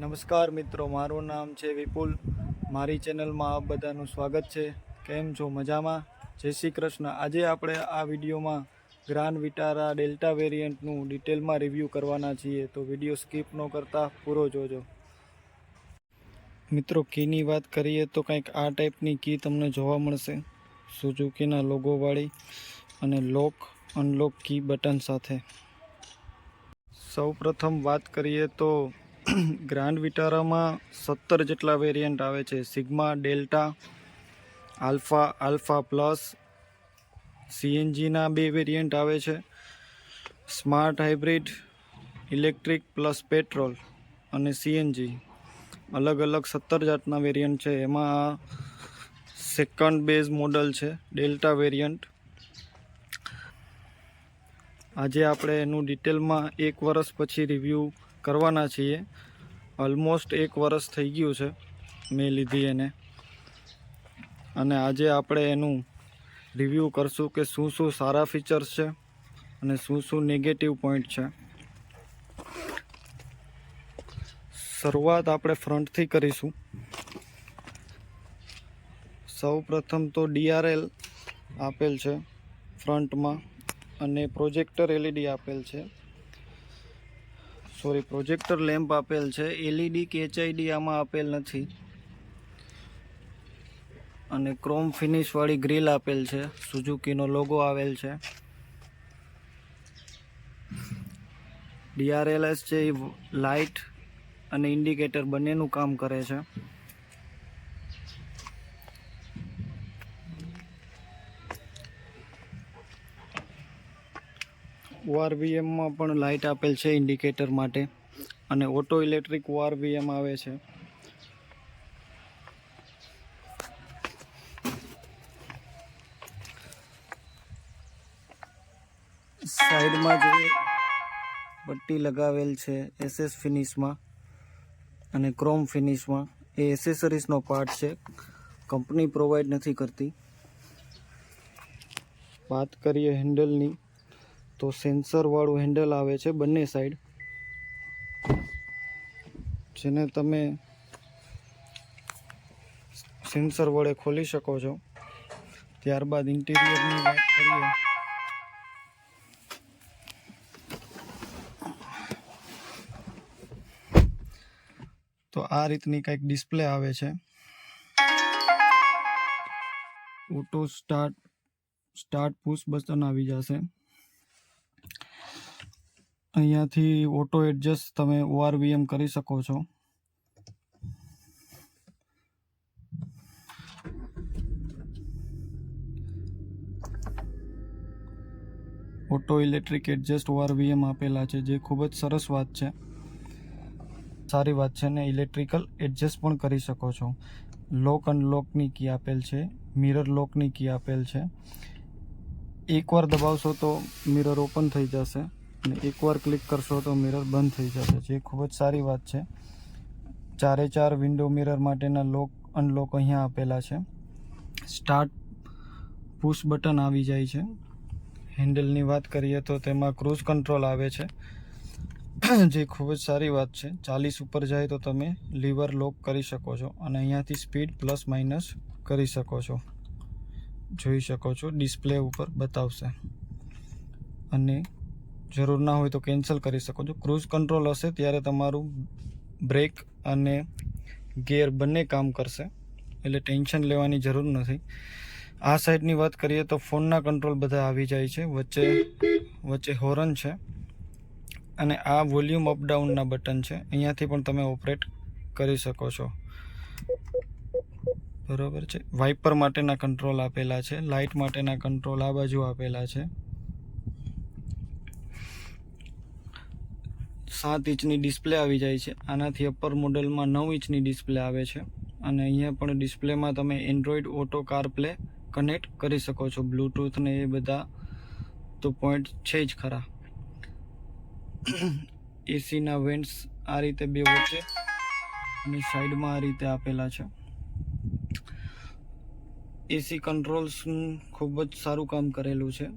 નમસ્કાર મિત્રો, મારું નામ છે વિપુલ. મારી ચેનલમાં આપ બધાનું સ્વાગત છે. કેમ છો? મજામાં? જય શ્રી કૃષ્ણ. આજે આપણે આ વિડીયોમાં ગ્રાન્ડ વિટારા ડેલ્ટા વેરિયન્ટનું ડિટેલમાં રિવ્યૂ કરવાના છીએ, તો વિડીયો સ્કીપ ન કરતા પૂરો જોજો. મિત્રો, કીની વાત કરીએ તો કંઈક આ ટાઈપની કી તમને જોવા મળશે, સુઝુકીના લોગોવાળી અને લોક અનલોક કી બટન સાથે. સૌ પ્રથમ વાત કરીએ તો ગ્રાન્ડ વિટારામાં 17 જેટલા વેરિયન્ટ આવે છે. સિગ્મા, ડેલ્ટા, આલ્ફા પ્લસ, સીએનજીના 2 વેરિયન્ટ આવે છે. Smart hybrid, electric plus petrol અને સીએનજી, અલગ અલગ 17 જાતના વેરિયન્ટ છે. એમાં આ સેકન્ડ બેઝ મોડલ છે, ડેલ્ટા વેરિયન્ટ. આજે આપણે એનું ડિટેલમાં 1 વર્ષ પછી રિવ્યૂ કરવાના છીએ. ઓલમોસ્ટ 1 વર્ષ થઈ ગયું છે મેં લીધી એને, અને આજે આપણે એનું રિવ્યૂ કરશું કે શું શું સારા ફીચર્સ છે અને શું શું નેગેટિવ પોઈન્ટ છે. શરૂઆત આપણે ફ્રન્ટથી કરીશું. સૌ પ્રથમ તો DRL આપેલ છે ફ્રન્ટમાં, અને પ્રોજેક્ટર એલઈડી આપેલ છે. પ્રોજેક્ટર લેમ્પ આપેલ છે. એલઈડી કે HID આમાં આપેલ નથી. અને ક્રોમ ફિનિશ વાળી ગ્રીલ આપેલ છે. સુઝુકીનો લોગો આવેલ છે. DRLS છે એ લાઇટ અને ઇન્ડિકેટર બંનેનું કામ કરે છે. ORVMમાં પણ લાઇટ આપેલ છે ઇન્ડિકેટર માટે, અને ઓટો ઇલેક્ટ્રિક ORVM આવે છે. સાઈડમાં જે પટ્ટી લગાવેલ છે SS ફિનિશમાં અને ક્રોમ ફિનિશમાં, એ એસેસરીઝનો પાર્ટ છે, કંપની પ્રોવાઈડ નથી કરતી. વાત કરીએ હેન્ડલની, તો સેન્સર વાળું હેન્ડલ આવે છે બંને સાઈડ, જેને તમે સેન્સર વડે ખોલી શકો છો. ત્યારબાદ ઇન્ટિરિયરની વાત કરીએ તો આ રીતની કંઈક ડિસ્પ્લે આવે છે. ઓટો સ્ટાર્ટ પુશ બટન આવી જશે. અહીંયાથી ઓટો એડજસ્ટ તમે ORVM કરી શકો છો. ઓટો ઇલેક્ટ્રિક એડજસ્ટ ORVM આપેલા છે, જે ખૂબ જ સરસ વાત છે, સારી વાત છે. ને ઇલેક્ટ્રિકલ એડજસ્ટ પણ કરી શકો છો. લોક અનલોકની કી આપેલ છે. મિરર લોકની કી આપેલ છે. એકવાર દબાવશો તો મિરર ઓપન થઈ જશે, અને એકવાર ક્લિક કરશો તો મિરર બંધ થઈ જશે, જે ખૂબ જ સારી વાત છે. 4 વિન્ડો મિરર માટેના લોક અનલોક અહીંયા આપેલા છે. સ્ટાર્ટ પુશ બટન આવી જાય છે. હેન્ડલની વાત કરીએ તો તેમાં ક્રૂઝ કંટ્રોલ આવે છે, જે ખૂબ જ સારી વાત છે. 40 ઉપર જાય તો તમે લીવર લોક કરી શકો છો, અને અહીંયાથી સ્પીડ પ્લસ માઇનસ કરી શકો છો. જોઈ શકો છો ડિસ્પ્લે ઉપર બતાવશે, અને જરૂર ના હોય તો કેન્સલ કરી શકો છો. ક્રૂઝ કંટ્રોલ હશે ત્યારે તમારું બ્રેક અને ગિયર બંને કામ કરશે, એટલે ટેન્શન લેવાની જરૂર નથી. આ સાઈડની વાત કરીએ તો ફોનના કંટ્રોલ બધા આવી જાય છે. વચ્ચે હોર્ન છે, અને આ વોલ્યુમ અપડાઉનના બટન છે. અહીંયાથી પણ તમે ઓપરેટ કરી શકો છો. બરોબર છે. વાઇપર માટેના કંટ્રોલ આપેલા છે. લાઇટ માટેના કંટ્રોલ આ બાજુ આપેલા છે. 7 ઇંચની ડિસ્પ્લે આવી જાય છે. આનાથી અપર મોડલમાં 9 ઇંચની ડિસ્પ્લે આવે છે. અને અહીંયા પણ ડિસ્પ્લેમાં તમે એન્ડ્રોઈડ ઓટો કારપ્લે કનેક્ટ કરી શકો છો. બ્લૂટૂથ ને એ બધા તો પોઈન્ટ છે જ ખરા. એસીના વેન્ટ્સ આ રીતે 2 વચ્ચે અને સાઈડમાં આ રીતે આપેલા છે. એસી કંટ્રોલ્સ ખૂબ જ સારું કામ કરેલું છે.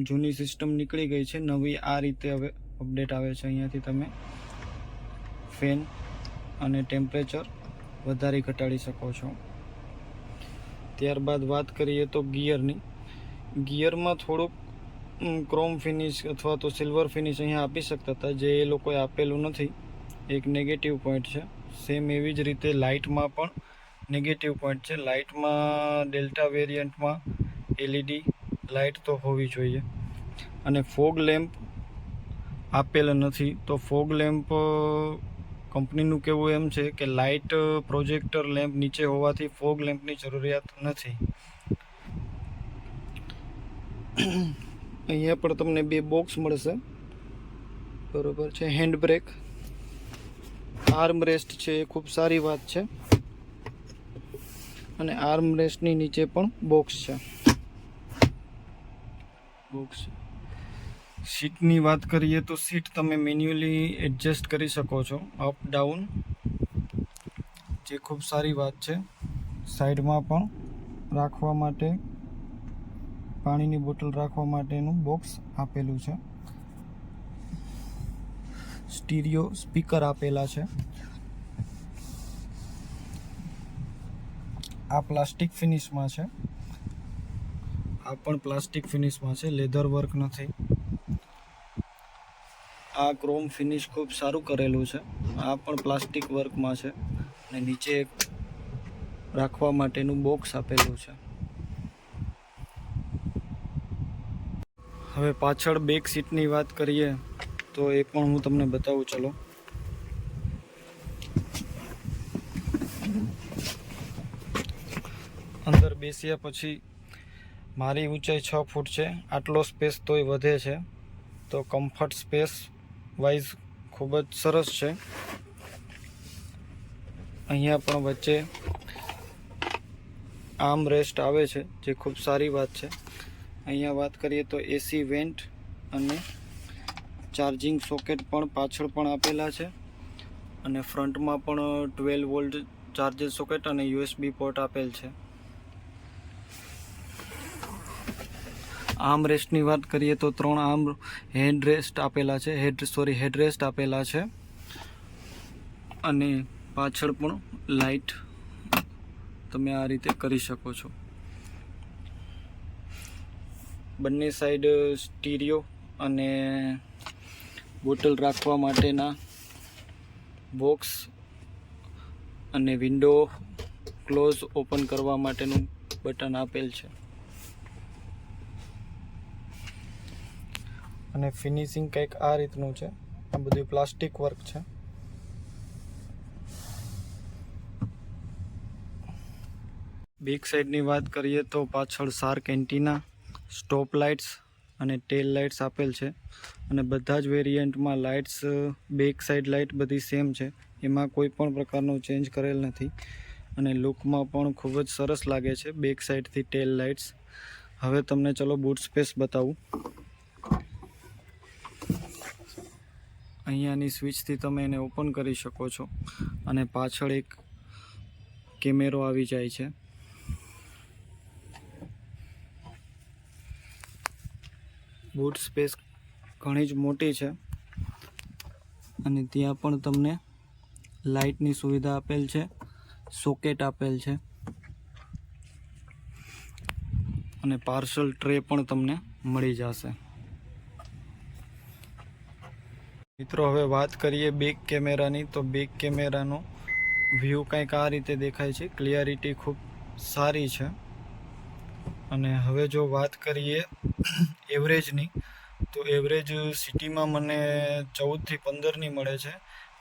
જૂની સિસ્ટમ નીકળી ગઈ છે, નવી આ રીતે હવે અપડેટ આવે છે. અહીંયાથી તમે ફેન અને ટેમ્પરેચર વધારી ઘટાડી શકો છો. ત્યારબાદ વાત કરીએ તો ગિયરની. ગિયરમાં થોડુંક ક્રોમ ફિનિશ અથવા તો સિલ્વર ફિનિશ અહીંયા આપી શકતા હતા, જે એ લોકોએ આપેલું નથી. એક નેગેટિવ પોઈન્ટ છે. સેમ એવી જ રીતે લાઇટમાં પણ નેગેટિવ પોઈન્ટ છે. લાઇટમાં ડેલ્ટા વેરિયન્ટમાં એલઈડી લાઇટ તો હોવી જોઈએ, અને ફોગ લેમ્પ આપેલ નથી. તો ફોગ લેમ્પ કંપનીનું કહેવું એમ છે કે લાઇટ પ્રોજેક્ટર લેમ્પ નીચે હોવાથી ફોગ લેમ્પની જરૂરિયાત નથી. અહીંયા પણ તમને 2 બોક્સ મળશે, બરોબર છે. હેન્ડ બ્રેક, આર્મ રેસ્ટ છે, એ ખૂબ સારી વાત છે. અને આર્મ રેસ્ટની નીચે પણ બોક્સ છે. સીટની વાત કરીએ તો સીટ તમે મેન્યુઅલી એડજસ્ટ કરી શકો છો, અપ ડાઉન, જે ખૂબ સારી વાત છે. સાઈડમાં પણ રાખવા માટે, પાણીની બોટલ રાખવા માટેનું બોક્સ આપેલું છે. સ્ટીરિયો સ્પીકર આપેલા છે. આ પ્લાસ્ટિક ફિનિશમાં છે. આ પણ પ્લાસ્ટિક ફિનિશમાં છે, લેધર વર્ક નથી. આ ક્રોમ ફિનિશ ખૂબ સારું કરેલું છે. આ પણ પ્લાસ્ટિક વર્કમાં છે, અને નીચે રાખવા માટેનું બોક્સ આપેલું છે. હવે પાછળ બેક સીટની વાત કરીએ તો એ પણ હું તમને બતાવું. ચલો, અંદર બેસ્યા પછી મારી ઊંચાઈ 6 ફૂટ છે. આટલો સ્પેસ તોય વધે છે, તો કમ્ફર્ટ સ્પેસ વાઇઝ ખૂબ જ સરસ છે. અહીંયા પણ વચ્ચે આર્મ રેસ્ટ આવે છે, જે ખૂબ સારી વાત છે. અહીંયા વાત કરીએ તો એસી વેન્ટ અને ચાર્જિંગ સોકેટ પણ પાછળ પણ આપેલા છે, અને ફ્રન્ટમાં પણ 12 વોલ્ટ ચાર્જર સોકેટ અને યુએસબી પોર્ટ આપેલ છે. આર્મ રેસ્ટની વાત કરીએ તો 3 આર્મ હેડરેસ્ટ આપેલા છે, હેડરેસ્ટ આપેલા છે. અને પાછળ પણ લાઇટ તમે આ રીતે કરી શકો છો. બંને સાઈડ સ્ટીરિયો અને બોટલ રાખવા માટેના બોક્સ, અને વિન્ડો ક્લોઝ ઓપન કરવા માટેનું બટન આપેલ છે. અને ફિનિશિંગ કંઈક આ રીતનું છે. આ બધું પ્લાસ્ટિક વર્ક છે. બેક સાઈડની વાત કરીએ તો પાછળ શાર્ક એન્ટીના, સ્ટોપ લાઇટ્સ અને ટેલ લાઇટ્સ આપેલ છે. અને બધા જ વેરિયન્ટમાં લાઇટ્સ, બેક સાઈડ લાઇટ બધી સેમ છે, એમાં કોઈ પણ પ્રકારનો ચેન્જ કરેલ નથી. અને લુકમાં પણ ખૂબ જ સરસ લાગે છે બેક સાઈડથી ટેલ લાઇટ્સ. હવે તમને ચલો બૂટ સ્પેસ બતાવું. અહીંયાની સ્વિચથી તમે એને ઓપન કરી શકો છો, અને પાછળ એક કેમેરો આવી જાય છે. બૂટ સ્પેસ ઘણી જ મોટી છે, અને ત્યાં પણ તમને લાઇટની સુવિધા આપેલ છે, સોકેટ આપેલ છે, અને પાર્સલ ટ્રે પણ તમને મળી જશે. મિત્રો, હવે વાત કરીએ બેક કેમેરાની. તો બેક કેમેરાનો વ્યૂ કંઈક આ રીતે દેખાય છે. ક્લિયરિટી ખૂબ સારી છે. અને હવે જો વાત કરીએ એવરેજની, તો એવરેજ સિટીમાં મને 14 થી 15ની મળે છે,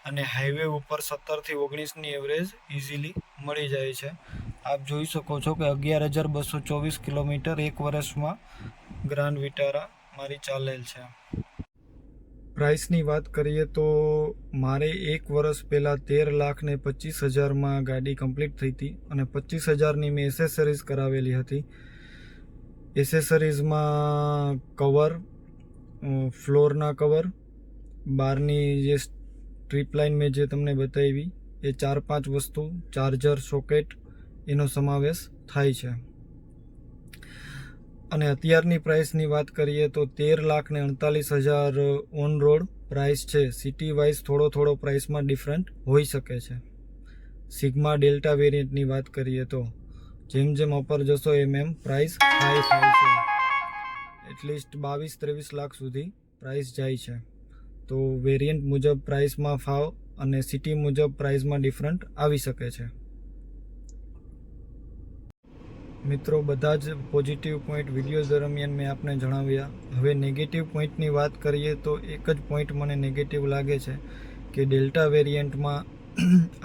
અને હાઈવે ઉપર 17 થી 19ની એવરેજ ઇઝીલી મળી જાય છે. આપ જોઈ શકો છો કે 11,224 કિલોમીટર એક વર્ષમાં ગ્રાન્ડ વિટારા મારી ચાલેલ છે. પ્રાઇસની વાત કરીએ તો મારે 1 વર્ષ પહેલાં 13,25,000માં ગાડી કમ્પ્લીટ થઈ હતી, અને 25,000ની મેં એસેસરીઝ કરાવેલી હતી. એસેસરીઝમાં કવર, ફ્લોરના કવર, બહારની જે સ્ટ્રીપ લાઇન મેં જે તમને બતાવી એ 4-5 વસ્તુ, ચાર્જર, સોકેટ, એનો સમાવેશ થાય છે. અને અત્યારની પ્રાઇસની વાત કરીએ તો 13,48,000 ઓન રોડ પ્રાઇસ છે. સિટી વાઇઝ થોડો પ્રાઇસમાં ડિફરન્ટ હોઈ શકે છે. સિગ્મા ડેલ્ટા વેરિયન્ટની વાત કરીએ તો જેમ જેમ ઉપર જશો એમ પ્રાઇસ હાઈ થાય છે. એટલીસ્ટ 22-23 લાખ સુધી પ્રાઇસ જાય છે. તો વેરિયન્ટ મુજબ પ્રાઇસમાં ફાવ અને સિટી મુજબ પ્રાઇસમાં ડિફરન્ટ આવી શકે છે. મિત્રો, બધા જ પોઝિટિવ પોઈન્ટ વિડીયો દરમિયાન મેં આપને જણાવ્યા. હવે નેગેટિવ પોઈન્ટની વાત કરીએ તો એક જ પોઈન્ટ મને નેગેટિવ લાગે છે કે ડેલ્ટા વેરિયન્ટમાં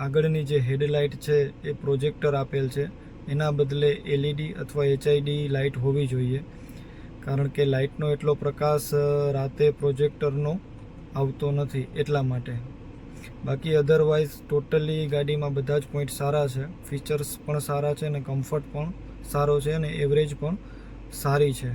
આગળની જે હેડલાઇટ છે એ પ્રોજેક્ટર આપેલ છે, એના બદલે LED અથવા HID લાઇટ હોવી જોઈએ, કારણ કે લાઇટનો એટલો પ્રકાશ રાતે પ્રોજેક્ટરનો આવતો નથી એટલા માટે. બાકી અધરવાઇઝ ટોટલી ગાડીમાં બધા જ પોઈન્ટ સારા છે. ફીચર્સ પણ સારા છે અને કમ્ફર્ટ પણ સારો છે અને એવરેજ પણ સારી છે.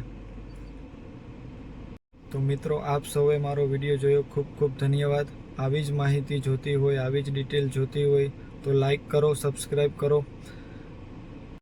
તો મિત્રો, આપ સૌએ મારો વિડીયો જોયો, ખૂબ ખૂબ ધન્યવાદ. આવી જ માહિતી જોતી હોય, આવી જ ડિટેલ જોતી હોય તો લાઈક કરો, સબસ્ક્રાઈબ કરો